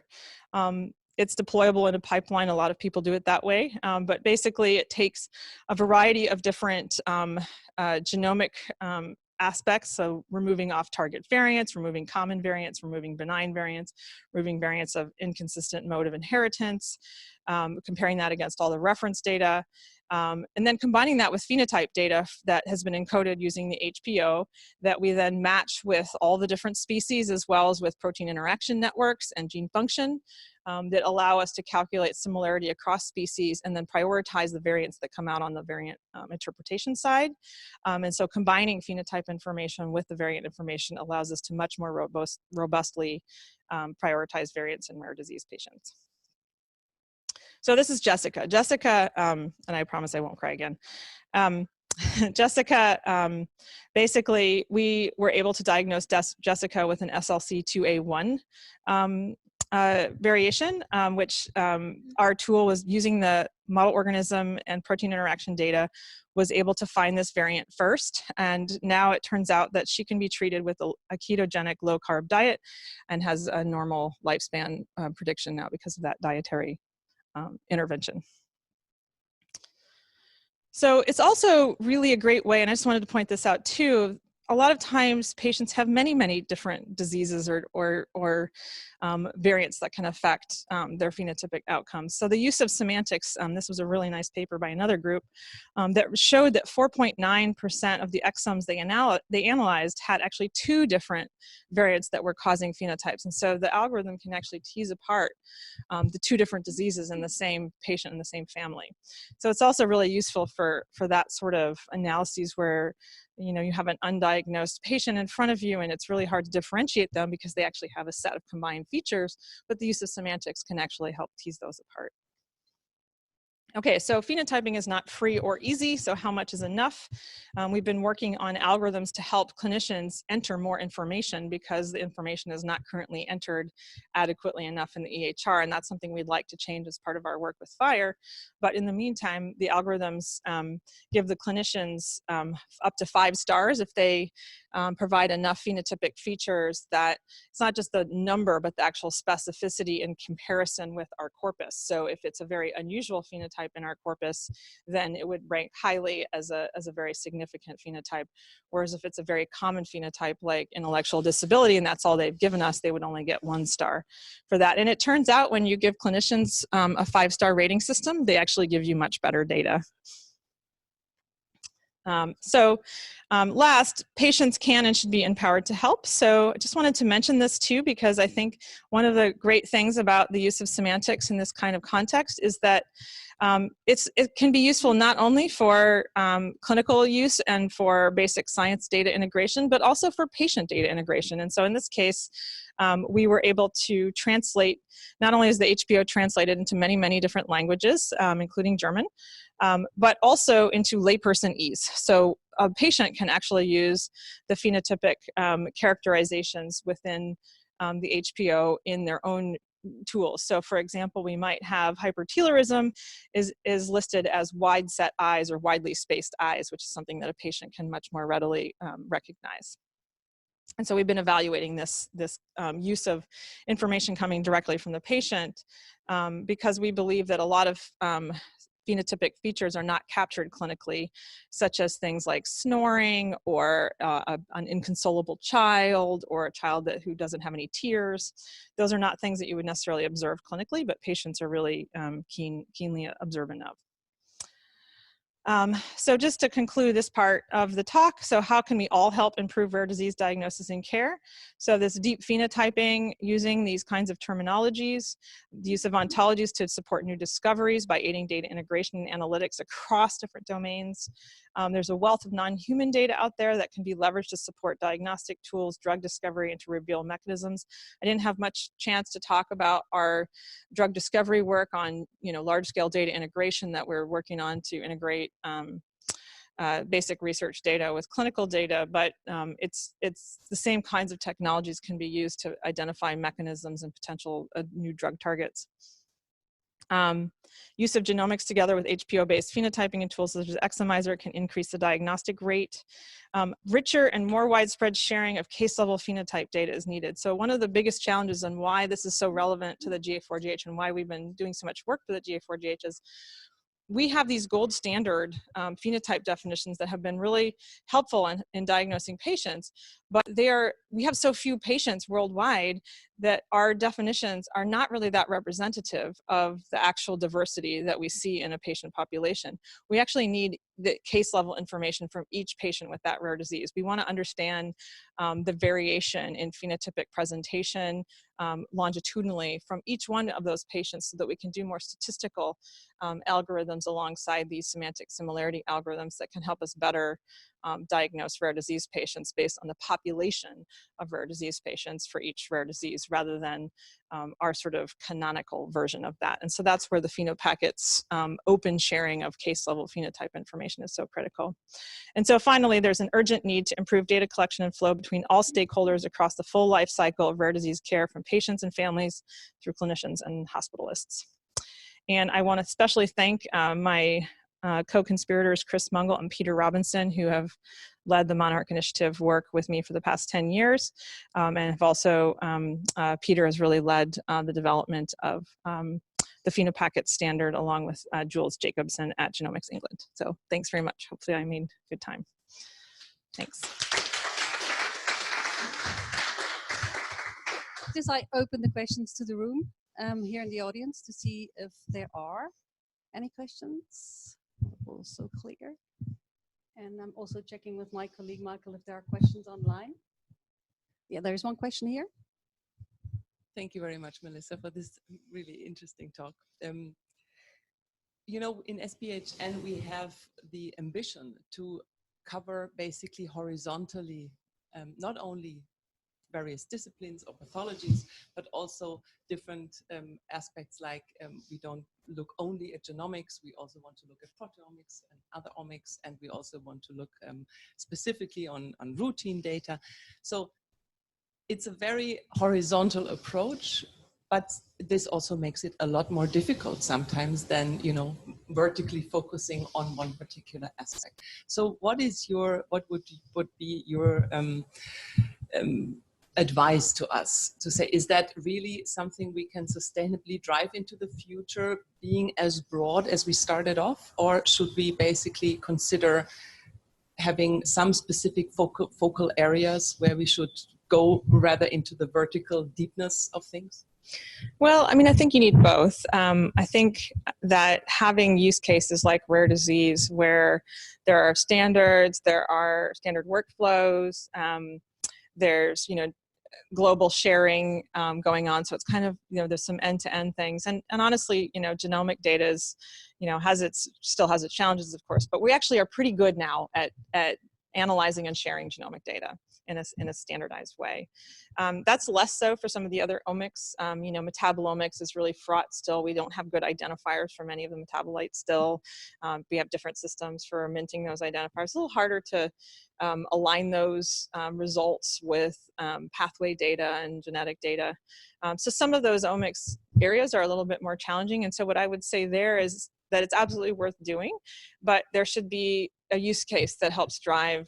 It's deployable in a pipeline. A lot of people do it that way. But basically, it takes a variety of different genomic aspects, so removing off-target variants, removing common variants, removing benign variants, removing variants of inconsistent mode of inheritance, comparing that against all the reference data, and then combining that with phenotype data that has been encoded using the HPO that we then match with all the different species, as well as with protein interaction networks and gene function, that allow us to calculate similarity across species and then prioritize the variants that come out on the variant interpretation side. And so combining phenotype information with the variant information allows us to much more robustly prioritize variants in rare disease patients. So this is Jessica. Jessica, and I promise I won't cry again. Jessica, basically, we were able to diagnose Jessica with an SLC2A1 variation, which our tool was using the model organism and protein interaction data, was able to find this variant first. And now it turns out that she can be treated with a ketogenic low-carb diet and has a normal lifespan prediction now because of that dietary intervention. So it's also really a great way, and I just wanted to point this out too, a lot of times patients have many different diseases or variants that can affect their phenotypic outcomes. So the use of semantics, this was a really nice paper by another group that showed that 4.9% of the exomes they analyzed had actually 2 different variants that were causing phenotypes. And so the algorithm can actually tease apart the 2 different diseases in the same patient in the same family. So it's also really useful for that sort of analyses where you have an undiagnosed patient in front of you and it's really hard to differentiate them because they actually have a set of combined features, but the use of semantics can actually help tease those apart. Okay, so phenotyping is not free or easy, so how much is enough? We've been working on algorithms to help clinicians enter more information because the information is not currently entered adequately enough in the EHR, and that's something we'd like to change as part of our work with FHIR. But in the meantime, the algorithms give the clinicians up to 5 stars if they provide enough phenotypic features that it's not just the number, but the actual specificity in comparison with our corpus. So if it's a very unusual phenotype in our corpus, then it would rank highly as a very significant phenotype. Whereas if it's a very common phenotype like intellectual disability, and that's all they've given us, they would only get 1 star for that. And it turns out when you give clinicians a 5-star rating system, they actually give you much better data. Last, patients can and should be empowered to help. So I just wanted to mention this too, because I think one of the great things about the use of semantics in this kind of context is that it can be useful not only for clinical use and for basic science data integration, but also for patient data integration. And so in this case, we were able to translate, not only is the HPO translated into many different languages, including German, but also into layperson ease. So a patient can actually use the phenotypic characterizations within the HPO in their own tools. So for example, we might have hypertelorism is listed as wide set eyes or widely spaced eyes, which is something that a patient can much more readily recognize. And so we've been evaluating this use of information coming directly from the patient because we believe that a lot of phenotypic features are not captured clinically, such as things like snoring or an inconsolable child or a child who doesn't have any tears. Those are not things that you would necessarily observe clinically, but patients are really keenly observant of. So just to conclude this part of the talk, so how can we all help improve rare disease diagnosis and care? So this deep phenotyping using these kinds of terminologies, the use of ontologies to support new discoveries by aiding data integration and analytics across different domains. There's a wealth of non-human data out there that can be leveraged to support diagnostic tools, drug discovery, and to reveal mechanisms. I didn't have much chance to talk about our drug discovery work on large-scale data integration that we're working on to integrate basic research data with clinical data, but it's the same kinds of technologies can be used to identify mechanisms and potential new drug targets. Use of genomics together with HPO-based phenotyping and tools such as Exomizer can increase the diagnostic rate. Richer and more widespread sharing of case-level phenotype data is needed. So one of the biggest challenges and why this is so relevant to the GA4GH and why we've been doing so much work for the GA4GH is we have these gold standard phenotype definitions that have been really helpful in diagnosing patients, but we have so few patients worldwide that our definitions are not really that representative of the actual diversity that we see in a patient population. We actually need the case level information from each patient with that rare disease. We want to understand the variation in phenotypic presentation longitudinally from each one of those patients so that we can do more statistical algorithms alongside these semantic similarity algorithms that can help us better diagnose rare disease patients based on the population of rare disease patients for each rare disease rather than our sort of canonical version of that. And so that's where the Phenopackets open sharing of case level phenotype information is so critical. And so finally, there's an urgent need to improve data collection and flow between all stakeholders across the full life cycle of rare disease care, from patients and families through clinicians and hospitalists. And I want to especially thank my co-conspirators, Chris Mungle and Peter Robinson, who have led the Monarch Initiative work with me for the past 10 years. And have also, Peter has really led the development of the Phenopacket standard along with Jules Jacobson at Genomics England. So thanks very much. Hopefully I made good time. Thanks. Just I open the questions to the room here in the audience to see if there are any questions. Also clear. And I'm also checking with my colleague Michael if there are questions online. Yeah, there's one question here. Thank you very much, Melissa, for this really interesting talk. You know, in SPHN, we have the ambition to cover basically horizontally, not only various disciplines or pathologies, but also different aspects like we don't look only at genomics, we also want to look at proteomics and other omics, and we also want to look specifically on routine data. So it's a very horizontal approach, but this also makes it a lot more difficult sometimes than, you know, vertically focusing on one particular aspect. So what would be your advice to us to say, is that really something we can sustainably drive into the future, being as broad as we started off, or should we basically consider having some specific focal areas where we should go rather into the vertical deepness of things? Well, I mean, I think you need both. I think that having use cases like rare disease where there are standards, there are standard workflows, there's, you know, global sharing going on. So it's kind of, you know, there's some end-to-end things. And honestly, you know, genomic data is, you know, still has its challenges, of course, but we actually are pretty good now at analyzing and sharing genomic data in a standardized way. That's less so for some of the other omics. You know, metabolomics is really fraught still. We don't have good identifiers for many of the metabolites still. We have different systems for minting those identifiers. It's a little harder to align those results with pathway data and genetic data. So some of those omics areas are a little bit more challenging. And so what I would say there is that it's absolutely worth doing, but there should be a use case that helps drive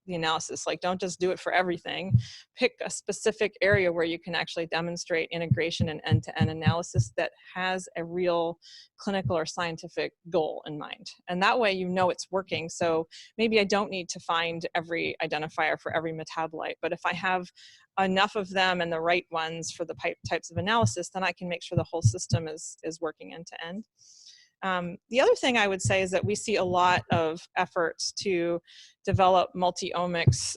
the analysis. Like, don't just do it for everything. Pick a specific area where you can actually demonstrate integration and end-to-end analysis that has a real clinical or scientific goal in mind. And that way you know it's working. So maybe I don't need to find every identifier for every metabolite, but if I have enough of them and the right ones for the types of analysis, then I can make sure the whole system is working end-to-end. The other thing I would say is that we see a lot of efforts to develop multi-omics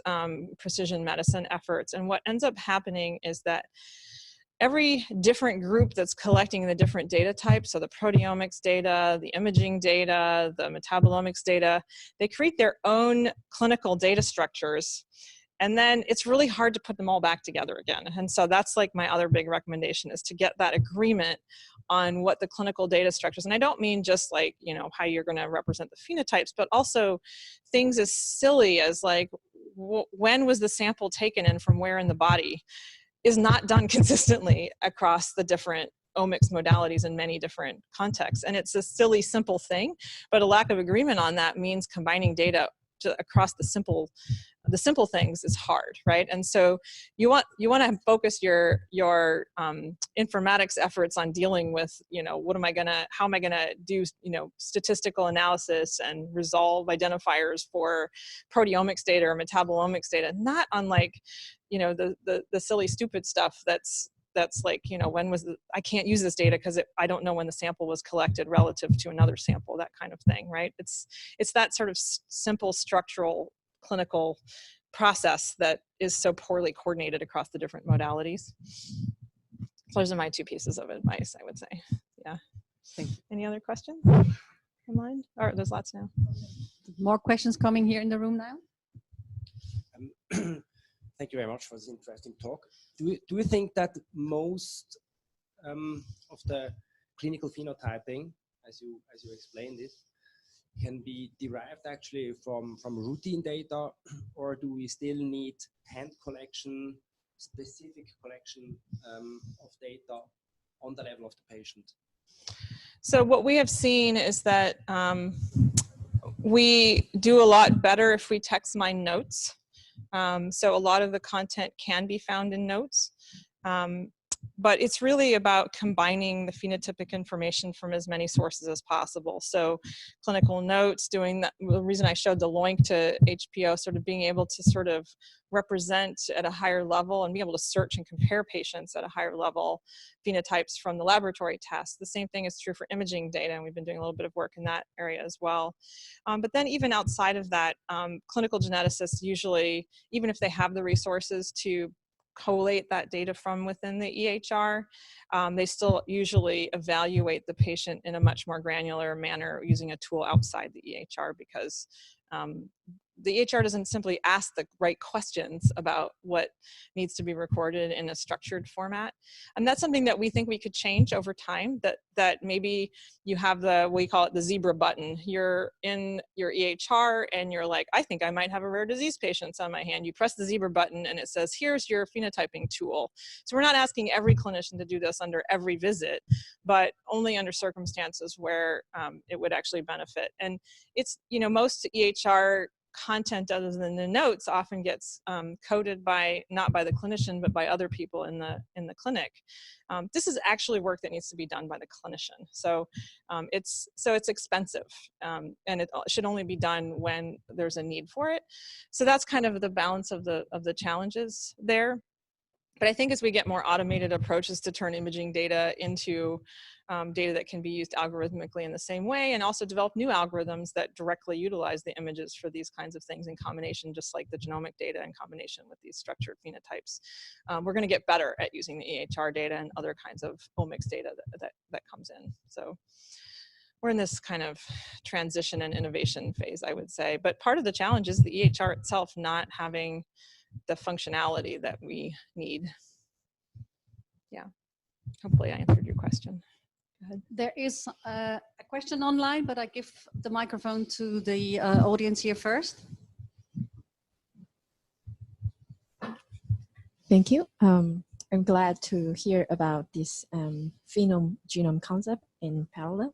precision medicine efforts. And what ends up happening is that every different group that's collecting the different data types, so the proteomics data, the imaging data, the metabolomics data, they create their own clinical data structures. And then it's really hard to put them all back together again. And so that's like my other big recommendation, is to get that agreement on what the clinical data structures. And I don't mean just like, you know, how you're going to represent the phenotypes, but also things as silly as like, when was the sample taken and from where in the body is not done consistently across the different omics modalities in many different contexts. And it's a silly, simple thing, but a lack of agreement on that means combining data across the simple things is hard, right? And so you want to focus your informatics efforts on dealing with, how am I gonna do, statistical analysis and resolve identifiers for proteomics data or metabolomics data, not unlike, the silly stupid stuff that's like, I can't use this data because I don't know when the sample was collected relative to another sample, that kind of thing, right? It's that sort of simple structural clinical process that is so poorly coordinated across the different modalities. So those are my 2 pieces of advice, I would say. Yeah. Any other questions in mind? Or there's lots now. More questions coming here in the room now? Thank you very much for this interesting talk. Do you think that most of the clinical phenotyping, as you explained it, can be derived actually from routine data, or do we still need hand collection, specific collection of data on the level of the patient? So what we have seen is that we do a lot better if we text mine notes. So a lot of the content can be found in notes. But it's really about combining the phenotypic information from as many sources as possible. So clinical notes, doing that, the reason I showed the LOINC to HPO, sort of being able to sort of represent at a higher level and be able to search and compare patients at a higher level phenotypes from the laboratory tests. The same thing is true for imaging data, and we've been doing a little bit of work in that area as well. But then even outside of that, clinical geneticists usually, even if they have the resources to collate that data from within the EHR, they still usually evaluate the patient in a much more granular manner using a tool outside the EHR, because the EHR doesn't simply ask the right questions about what needs to be recorded in a structured format. And that's something that we think we could change over time, that maybe you have we call it the zebra button. You're in your EHR and you're like, I think I might have a rare disease patient on my hand. You press the zebra button and it says, here's your phenotyping tool. So we're not asking every clinician to do this under every visit, but only under circumstances where it would actually benefit. And it's, most EHR content other than the notes often gets coded not by the clinician, but by other people in the clinic. This is actually work that needs to be done by the clinician. So it's expensive, and it should only be done when there's a need for it. So that's kind of the balance of the challenges there. But I think as we get more automated approaches to turn imaging data into data that can be used algorithmically in the same way, and also develop new algorithms that directly utilize the images for these kinds of things in combination, just like the genomic data in combination with these structured phenotypes. We're going to get better at using the EHR data and other kinds of omics data that comes in. So we're in this kind of transition and innovation phase, I would say. But part of the challenge is the EHR itself not having the functionality that we need. Yeah, hopefully I answered your question. Go ahead. There is a question online, but I give the microphone to the audience here first. Thank you. I'm glad to hear about this phenome genome concept in parallel.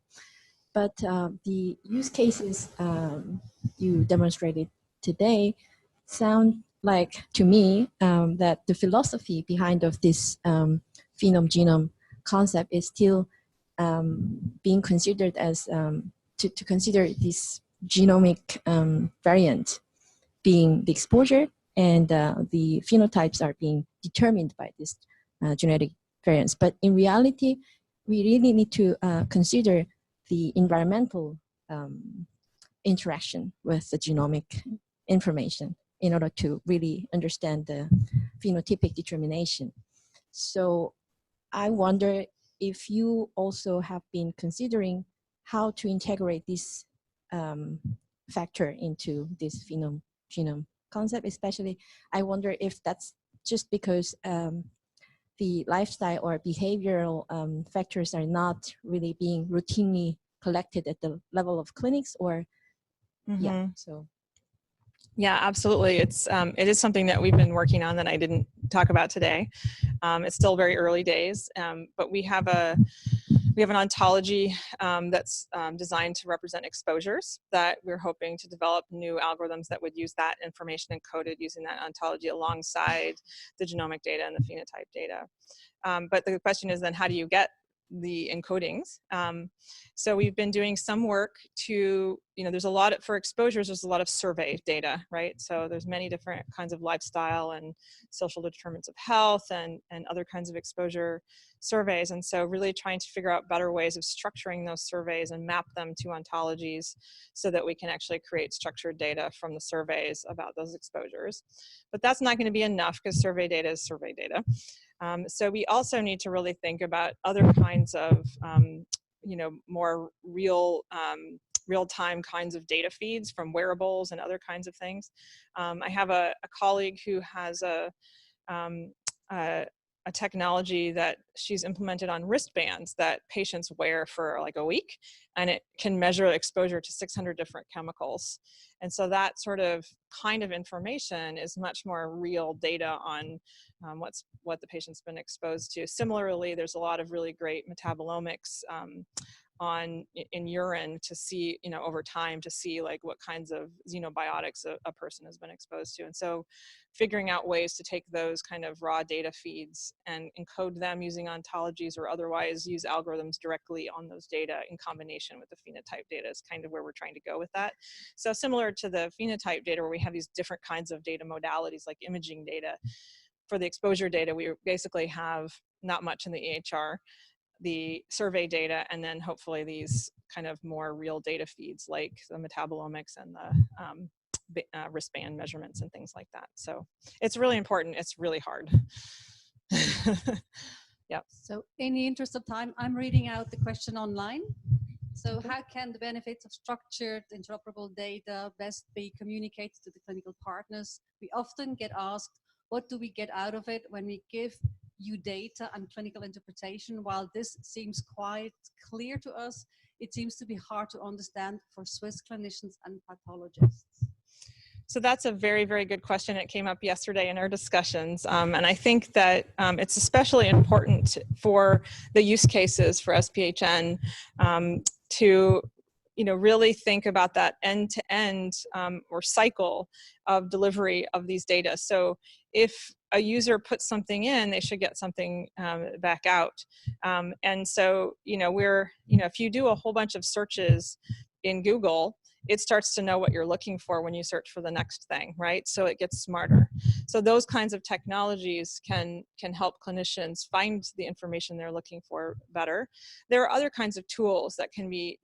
But the use cases you demonstrated today sound like, to me, that the philosophy behind of this phenome genome concept is still being considered as to consider this genomic variant being the exposure, and the phenotypes are being determined by this genetic variants. But in reality, we really need to consider the environmental interaction with the genomic information in order to really understand the phenotypic determination. So I wonder if you also have been considering how to integrate this factor into this phenome genome concept. Especially, I wonder if that's just because the lifestyle or behavioral factors are not really being routinely collected at the level of clinics, or yeah, so. Yeah, absolutely. It is something that we've been working on that I didn't talk about today. It's still very early days, but we have a We have an ontology that's designed to represent exposures that we're hoping to develop new algorithms that would use that information encoded using that ontology alongside the genomic data and the phenotype data. But the question is then, how do you get the encodings? So we've been doing some work to, there's a lot for exposures, there's a lot of survey data, right? So there's many different kinds of lifestyle and social determinants of health and other kinds of exposure surveys. And so really trying to figure out better ways of structuring those surveys and map them to ontologies so that we can actually create structured data from the surveys about those exposures. But that's not going to be enough because survey data is survey data. So we also need to really think about other kinds of, more real-time kinds of data feeds from wearables and other kinds of things. I have a colleague who has a technology that she's implemented on wristbands that patients wear for like a week, and it can measure exposure to 600 different chemicals. And so that kind of information is much more real data on what the patient's been exposed to. Similarly, there's a lot of really great metabolomics in urine to see, over time to see like what kinds of xenobiotics a person has been exposed to. And so figuring out ways to take those kind of raw data feeds and encode them using ontologies or otherwise use algorithms directly on those data in combination with the phenotype data is kind of where we're trying to go with that. So similar to the phenotype data where we have these different kinds of data modalities like imaging data, for the exposure data, we basically have not much in the EHR, the survey data, and then hopefully these kind of more real data feeds like the metabolomics and the wristband measurements and things like that. So it's really important. It's really hard. Yep. So in the interest of time, I'm reading out the question online. So how can the benefits of structured interoperable data best be communicated to the clinical partners? We often get asked, what do we get out of it when we give you data and clinical interpretation? While this seems quite clear to us, it seems to be hard to understand for Swiss clinicians and pathologists. So that's a very, very good question. It came up yesterday in our discussions. And I think that it's especially important for the use cases for SPHN to really think about that end-to-end or cycle of delivery of these data. So if a user puts something in, they should get something back out. And so, if you do a whole bunch of searches in Google, it starts to know what you're looking for when you search for the next thing, right? So it gets smarter. So those kinds of technologies can help clinicians find the information they're looking for better. There are other kinds of tools that can be,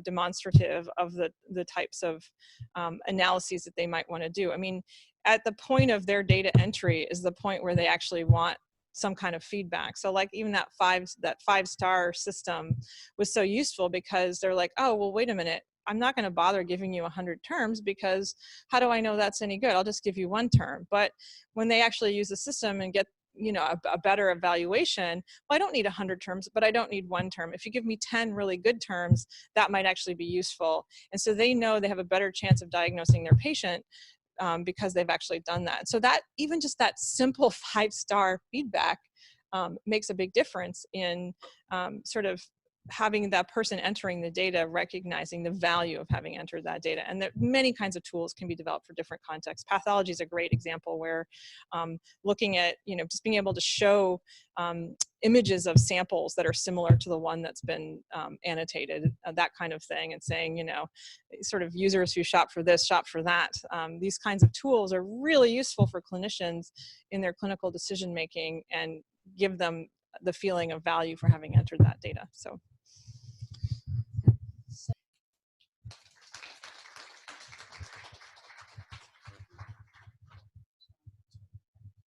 demonstrative of the types of analyses that they might want to do. I mean, at the point of their data entry is the point where they actually want some kind of feedback. So like even that five-star system was so useful because they're like, oh, well, wait a minute. I'm not going to bother giving you 100 terms because how do I know that's any good? I'll just give you one term. But when they actually use the system and get a better evaluation, well, I don't need 100 terms, but I don't need one term. If you give me 10 really good terms, that might actually be useful. And so they know they have a better chance of diagnosing their patient because they've actually done that. So that even just that simple 5-star feedback makes a big difference in sort of having that person entering the data, recognizing the value of having entered that data. And that many kinds of tools can be developed for different contexts. Pathology is a great example where looking at, just being able to show images of samples that are similar to the one that's been annotated, that kind of thing, and saying, sort of users who shop for this, shop for that. These kinds of tools are really useful for clinicians in their clinical decision making and give them the feeling of value for having entered that data. So